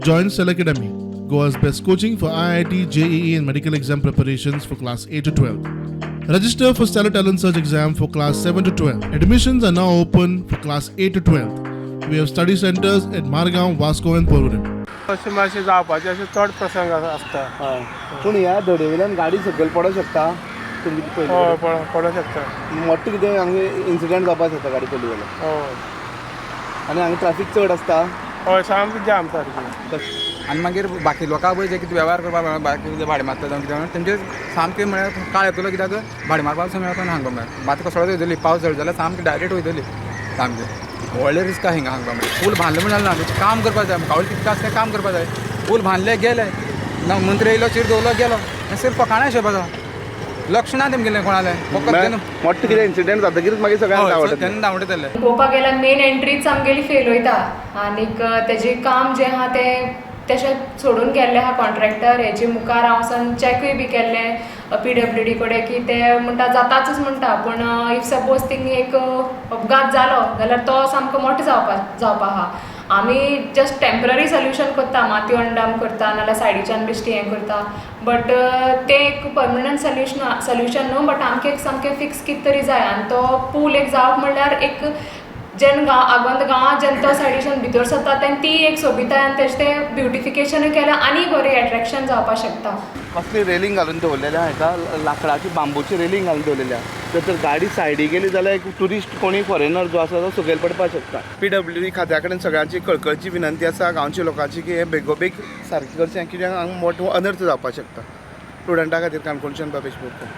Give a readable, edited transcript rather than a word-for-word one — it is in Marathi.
Join Cell Academy, Goa's best coaching for IIT, JEE, and medical exam preparations for class 8 to 12. Register for Stellar Talent Search exam for class 7 to 12. Admissions are now open for class 8 to 12. We have study centers at Margao, Vasco, and Porvorim. अशें मातशें जावपाचें अशें चड प्रसंग आसता. हय पूण ह्या धडेवयल्यान गाडी सकयल पडोंक शकता तुमची हय पयली पडोंक शकता. मोठो कितें हांगा इन्सिडंट जावपाक शकता गाडी पडली जाल्यार हय आनी हांगा ट्रॅफिक चड आसता हय सामकी जाम सारकी. आनी मागीर बाकी लोकां पळय जे कितें वेव्हार करपाक बाकी भाडे मारता जावं कितें तेंचे सामकें म्हळ्यार काळ येतलो कित्याक भाडे मारपाक सुद्दां मेळपाना हांगा म्हळ्यार बात कसो वयतली पावस जड जाल्यार सामकी डायरेक्ट वयतली सामकें व्हडलें रिस्क आहा हिंगा हांगा म्हळ्यार पूल बांदलें म्हण जालें ना काम करपाक जाय कावळे कितकें आसता तें काम करपाक जाय पूल बांदले गेले ना मंत्री येयलो चीर दवरलो गेलो आनी सिर्फ फकाणां हिशोबाचो लक्ष ना तेमगेलें कोणालें फकत तेन्ना मोठो कितें इन्सिडंट जातकीर मागीर सगळ्यांक आवडटा तेन्ना धांवडयतले पळोवपाक गेल्यार मेन एंट्रीच आमगेली फेल वयता आनीक तेजें काम जें आहा तें तशें सोडून गेल्लें आहा कॉन्ट्रॅक्टर हेजे मुखार हांव वचोन चॅकूय बी केल्लें PWD कडेन की ते म्हणटा जाताच म्हणटा पूण इफ सपोज थिंग एक अपघात जालो जाल्यार तो सामको मोठो जावपा आहा आमी जस्ट टेम्पररी सोल्युशन करता मातयो अंडाम करता नाल्यार सायडीच्यान बेश्टी हें करता बट तें एक परमनंट सोल्युशन न्हू बट आमकां एक सामकें फिक्स कितें तरी जाय आनी तो पूल एक जावप म्हणल्यार एक जेन्ना आगोंद गांवांत जेन्ना तो सायडीच्यान भितर सरता तेन्ना ती एक सोबिताय आनी तेजें तें ब्युटिफिकेशनूय केल्यार आनी बरें एट्रॅक्शन जावपाक शकता. कसली रेलिंग घालून दवरलेल्या हाका लाकडाची बांबूची रेलिंग घालून दवरलेल्या जर गाडी सायडी गेली जाल्यार एक ट्युरिस्ट कोणी फॉरेनर जो आसा तो सकयल पडपाक शकता. PWD खात्या कडेन सगळ्यांची कळकळीची विनंती आसा गांवच्या लोकांची की हे बेगोबेग सारकें करचें कित्याक हांगा मोठो अनर्थ जावपाक शकता. स्टुडंटा खातीर काणकोणच्यान बाबेश बोरकार.